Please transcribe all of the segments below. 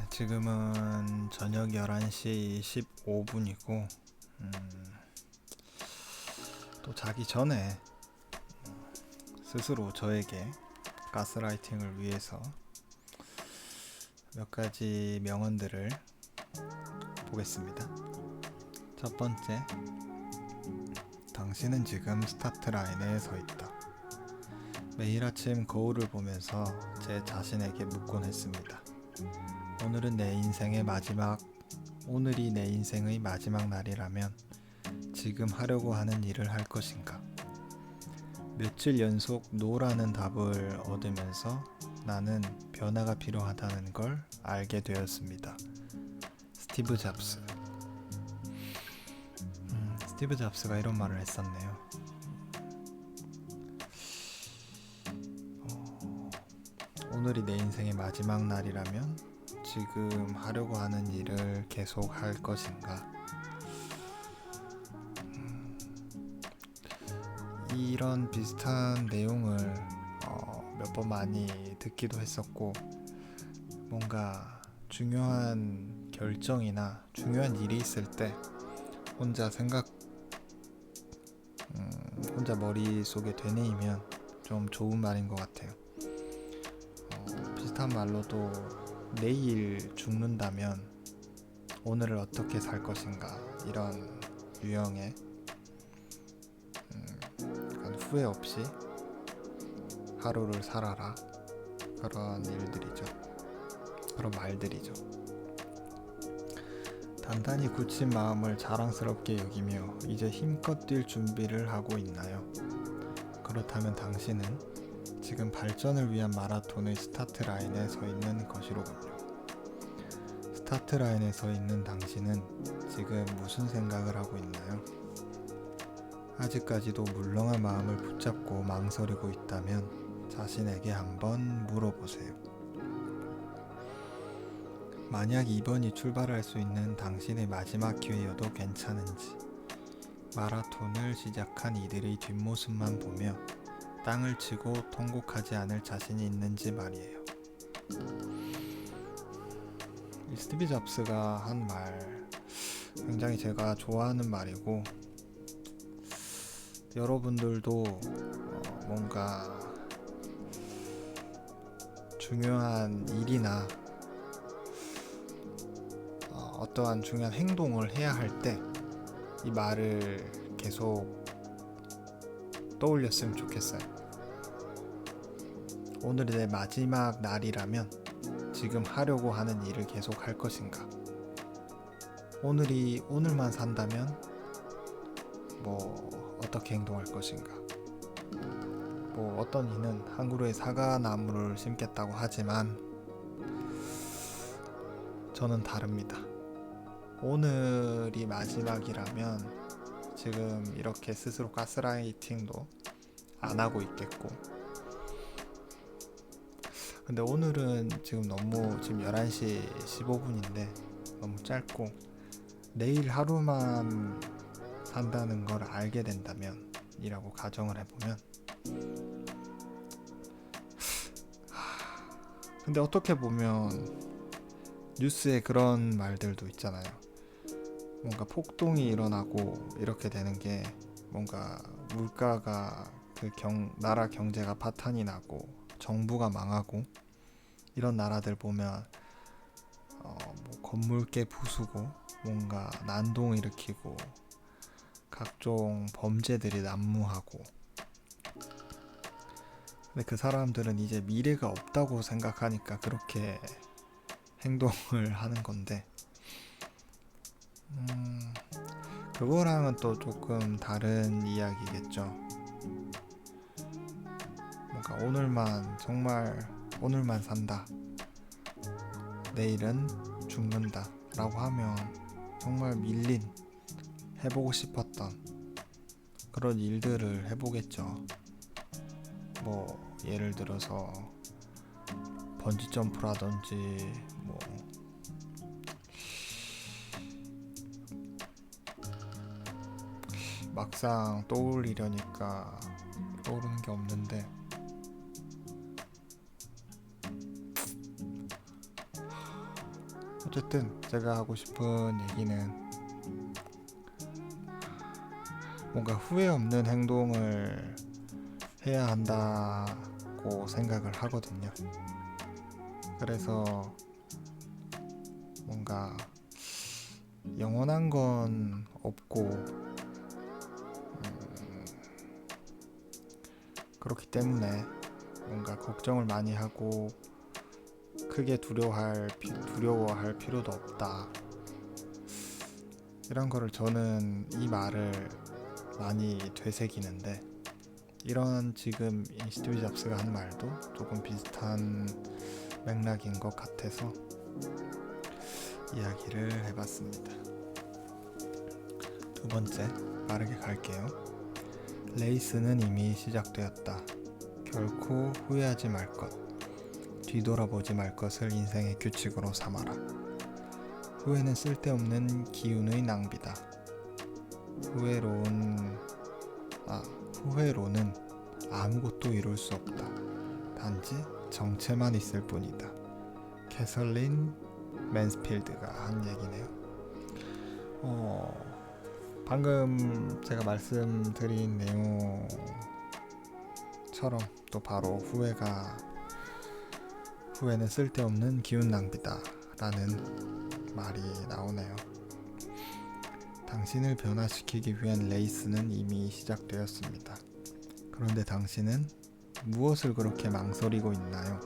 지금은 저녁 11시 15분이고, 또 자기 전에 스스로 저에게 가스라이팅을 위해서 몇 가지 명언들을 보겠습니다. 첫 번째, 당신은 지금 스타트 라인에 서 있다. 매일 아침 거울을 보면서 제 자신에게 묻곤 했습니다. 오늘이 내 인생의 마지막 날이라면 지금 하려고 하는 일을 할 것인가? 며칠 연속 노라는 답을 얻으면서 나는 변화가 필요하다는 걸 알게 되었습니다. 스티브 잡스. 스티브 잡스가 이런 말을 했었네요. 오늘이 내 인생의 마지막 날이라면 지금 하려고 하는 일을 계속 할 것인가? 이런 비슷한 내용을 몇 번 많이 듣기도 했었고, 뭔가 중요한 결정이나 중요한 일이 있을 때 혼자 머릿속에 되뇌이면 좀 좋은 말인 것 같아요. 비슷한 말로도 내일 죽는다면 오늘을 어떻게 살 것인가, 이런 유형의 후회 없이 하루를 살아라, 그런 말들이죠. 단단히 굳힌 마음을 자랑스럽게 여기며 이제 힘껏 뛸 준비를 하고 있나요? 그렇다면 당신은 지금 발전을 위한 마라톤의 스타트 라인에 서 있는 것이로군요. 스타트 라인에 서 있는 당신은 지금 무슨 생각을 하고 있나요? 아직까지도 물렁한 마음을 붙잡고 망설이고 있다면 자신에게 한번 물어보세요. 만약 이번이 출발할 수 있는 당신의 마지막 기회여도 괜찮은지, 마라톤을 시작한 이들의 뒷모습만 보며 땅을 치고 통곡하지 않을 자신이 있는지 말이에요. 이 스티브 잡스가 한 말, 굉장히 제가 좋아하는 말이고, 여러분들도 뭔가 중요한 일이나 어떠한 중요한 행동을 해야 할 때 이 말을 계속 떠올렸으면 좋겠어요. 오늘이 내 마지막 날이라면 지금 하려고 하는 일을 계속 할 것인가? 오늘만 산다면 어떻게 행동할 것인가? 어떤 이는 한 그루의 사과나무를 심겠다고 하지만 저는 다릅니다. 오늘이 마지막이라면 지금 이렇게 스스로 가스라이팅도 안 하고 있겠고, 근데 오늘은 지금 11시 15분인데 너무 짧고, 내일 하루만 산다는 걸 알게 된다면 이라고 가정을 해보면, 근데 어떻게 보면 뉴스에 그런 말들도 있잖아요. 뭔가 폭동이 일어나고 이렇게 되는 게 뭔가 물가가 나라 경제가 파탄이 나고 정부가 망하고, 이런 나라들 보면 건물계 부수고 뭔가 난동 일으키고 각종 범죄들이 난무하고, 근데 그 사람들은 이제 미래가 없다고 생각하니까 그렇게 행동을 하는 건데, 그거랑은 또 조금 다른 이야기겠죠. 뭔가 오늘만 산다, 내일은 죽는다 라고 하면 정말 해보고 싶었던 그런 일들을 해보겠죠. 예를 들어서 번지점프라든지 막상 떠오르려니까 떠오르는 게 없는데, 어쨌든 제가 하고 싶은 얘기는 뭔가 후회 없는 행동을 해야 한다고 생각을 하거든요. 그래서 뭔가 영원한 건 없고 그렇기 때문에 뭔가 걱정을 많이 하고 크게 두려워할 필요도 없다. 이런 거를 저는 이 말을 많이 되새기는데 이런 지금 스티브 잡스가 한 말도 조금 비슷한 맥락인 것 같아서 이야기를 해봤습니다. 두 번째, 빠르게 갈게요. 레이스는 이미 시작되었다. 결코 후회하지 말 것, 뒤돌아보지 말 것을 인생의 규칙으로 삼아라. 후회는 쓸데없는 기운의 낭비다. 후회로는 아무것도 이룰 수 없다. 단지 정체만 있을 뿐이다. 캐설린 맨스필드가 한 얘기네요. 방금 제가 말씀드린 내용처럼 또 바로 후회는 쓸데없는 기운 낭비다 라는 말이 나오네요. 당신을 변화시키기 위한 레이스는 이미 시작되었습니다. 그런데 당신은 무엇을 그렇게 망설이고 있나요?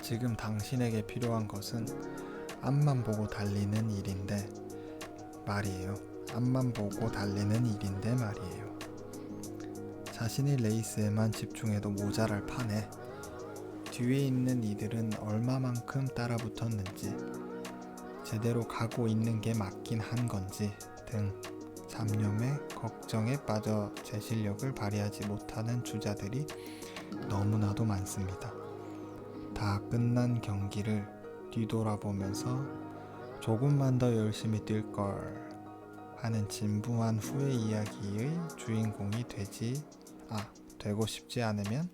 지금 당신에게 필요한 것은 앞만 보고 달리는 일인데 말이에요. 자신의 레이스에만 집중해도 모자랄 판에 뒤에 있는 이들은 얼마만큼 따라붙었는지, 제대로 가고 있는 게 맞긴 한 건지 등 잡념에 걱정에 빠져 제 실력을 발휘하지 못하는 주자들이 너무나도 많습니다. 다 끝난 경기를 뒤돌아보면서 조금만 더 열심히 뛸 걸 하는 진부한 후회 이야기의 주인공이 되고 싶지 않으면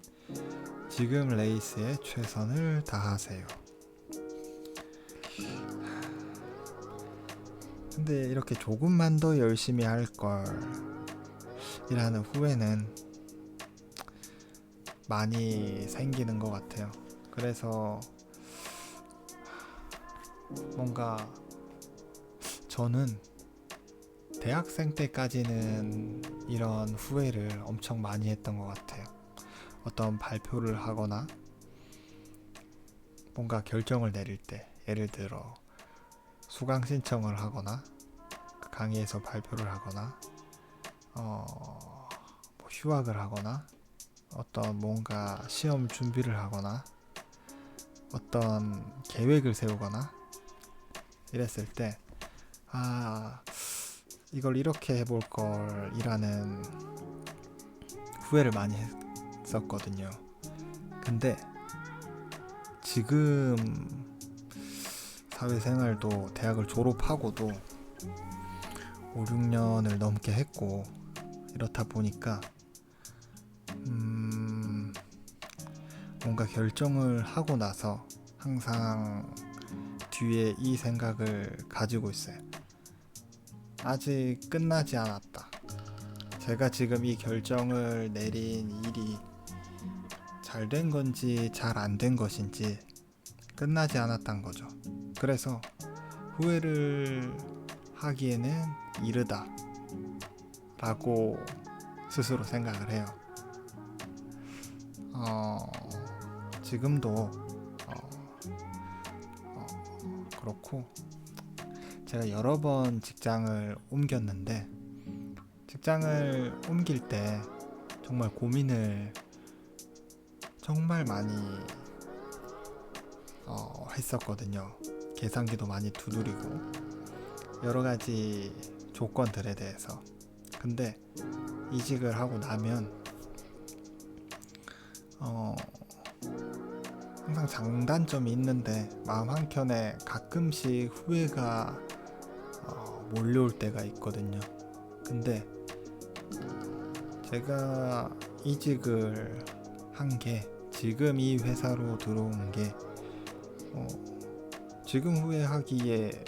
지금 레이스에 최선을 다하세요. 근데 이렇게 조금만 더 열심히 할 걸 이라는 후회는 많이 생기는 것 같아요. 그래서 뭔가 저는 대학생 때까지는 이런 후회를 엄청 많이 했던 것 같아요. 어떤 발표를 하거나 뭔가 결정을 내릴 때, 예를 들어 수강 신청을 하거나 강의에서 발표를 하거나 휴학을 하거나 어떤 뭔가 시험 준비를 하거나 어떤 계획을 세우거나 이랬을 때 이걸 이렇게 해볼 걸 이라는 후회를 많이 했었거든요. 근데 지금 사회생활도 대학을 졸업하고도 5, 6년을 넘게 했고 이렇다 보니까 뭔가 결정을 하고 나서 항상 뒤에 이 생각을 가지고 있어요. 아직 끝나지 않았다. 제가 지금 이 결정을 내린 일이 잘 된 건지 잘 안 된 것인지 끝나지 않았단 거죠. 그래서 후회를 하기에는 이르다 라고 스스로 생각을 해요. 지금도 그렇고 제가 여러 번 직장을 옮겼는데 직장을 옮길 때 정말 고민을 정말 많이 했었거든요. 계산기도 많이 두드리고 여러 가지 조건들에 대해서. 근데 이직을 하고 나면 항상 장단점이 있는데 마음 한켠에 가끔씩 후회가 몰려올 때가 있거든요. 근데 제가 이직을 한 게 지금 이 회사로 들어온 게 지금 후회하기에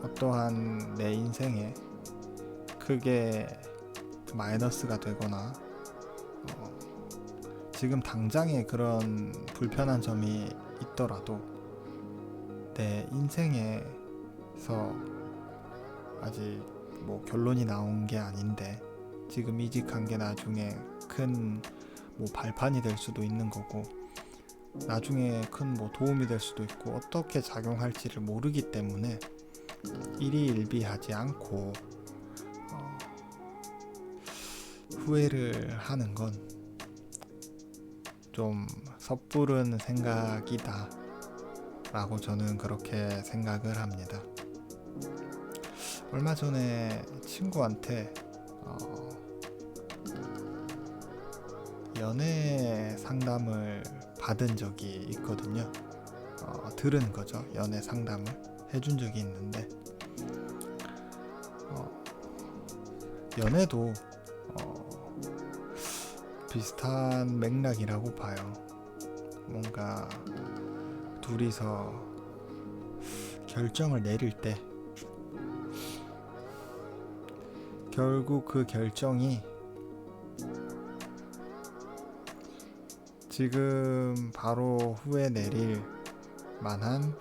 어떠한 내 인생에 크게 마이너스가 되거나 지금 당장에 그런 불편한 점이 있더라도 내 인생에서 아직 뭐 결론이 나온 게 아닌데 지금 이직한 게 나중에 큰 뭐 발판이 될 수도 있는 거고 나중에 큰 뭐 도움이 될 수도 있고 어떻게 작용할지를 모르기 때문에 일희일비하지 않고 후회를 하는 건 좀 섣부른 생각이다 라고 저는 그렇게 생각을 합니다. 얼마 전에 친구한테 연애 상담을 받은 적이 있거든요. 들은 거죠. 연애 상담을 해준 적이 있는데 연애도 비슷한 맥락이라고 봐요. 뭔가 둘이서 결정을 내릴 때 결국 그 결정이 지금 바로 후회 내릴 만한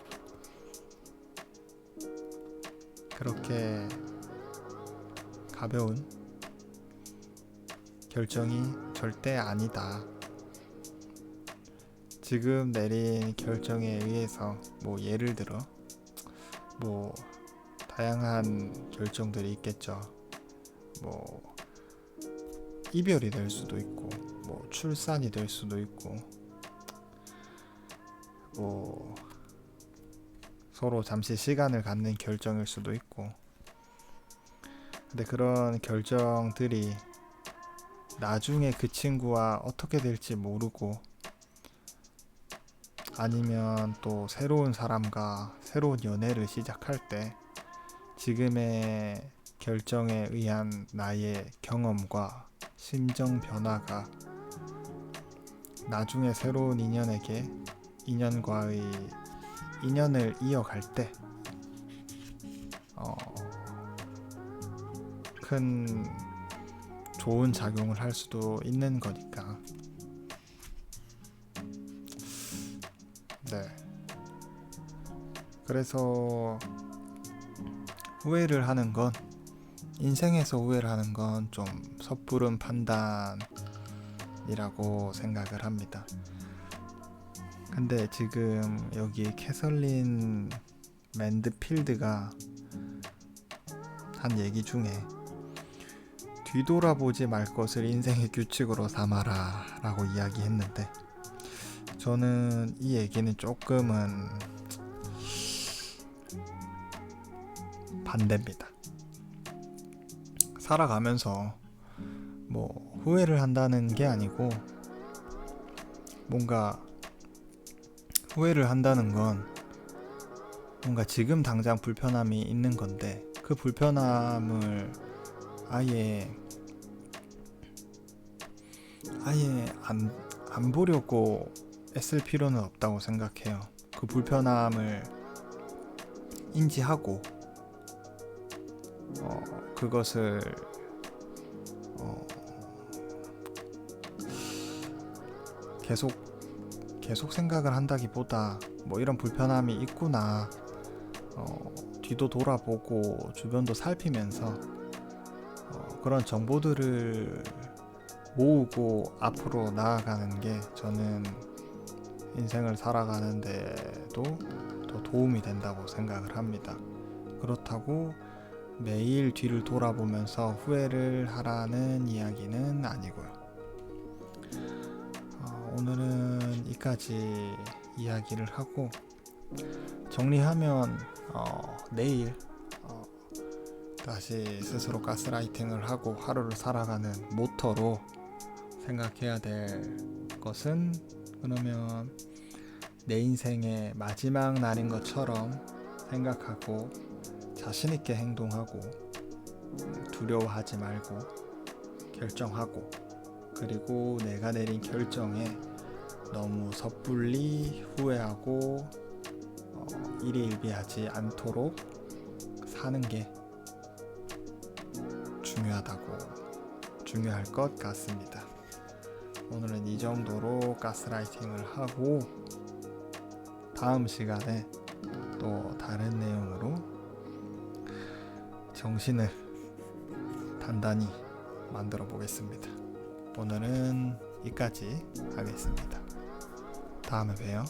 그렇게 가벼운 결정이 절대 아니다. 지금 내린 결정에 의해서 뭐 예를 들어 뭐 다양한 결정들이 있겠죠. 뭐 이별이 될 수도 있고 뭐 출산이 될 수도 있고 뭐 서로 잠시 시간을 갖는 결정일 수도 있고 근데 그런 결정들이 나중에 그 친구와 어떻게 될지 모르고 아니면 또 새로운 사람과 새로운 연애를 시작할 때 지금의 결정에 의한 나의 경험과 심정 변화가 나중에 새로운 인연을 이어갈 때 큰 좋은 작용을 할 수도 있는 거니까. 네. 그래서 후회를 하는 건 인생에서 후회를 하는 건 좀 섣부른 판단이라고 생각을 합니다. 근데 지금 여기 캐설린 맨드필드가 한 얘기 중에 뒤돌아보지 말 것을 인생의 규칙으로 삼아라 라고 이야기했는데 저는 이 얘기는 조금은 반대입니다. 살아가면서 뭐 후회를 한다는 게 아니고 뭔가 후회를 한다는 건 뭔가 지금 당장 불편함이 있는 건데 그 불편함을 아예 안 보려고 애쓸 필요는 없다고 생각해요. 그 불편함을 인지하고 그것을 계속 생각을 한다기보다 뭐 이런 불편함이 있구나 뒤도 돌아보고 주변도 살피면서 그런 정보들을 모으고 앞으로 나아가는 게 저는 인생을 살아가는 데도 더 도움이 된다고 생각을 합니다. 그렇다고 매일 뒤를 돌아보면서 후회를 하라는 이야기는 아니고요. 오늘은 이까지 이야기를 하고 정리하면 내일 다시 스스로 가스라이팅을 하고 하루를 살아가는 모토로 생각해야 될 것은 그러면 내 인생의 마지막 날인 것처럼 생각하고 자신있게 행동하고 두려워하지 말고 결정하고 그리고 내가 내린 결정에 너무 섣불리 후회하고 일희일비하지 않도록 사는 게 중요할 것 같습니다. 오늘은 이 정도로 가스라이팅을 하고 다음 시간에 또 다른 내용으로 정신을 단단히 만들어 보겠습니다. 오늘은 여기까지 하겠습니다. 다음에 봬요.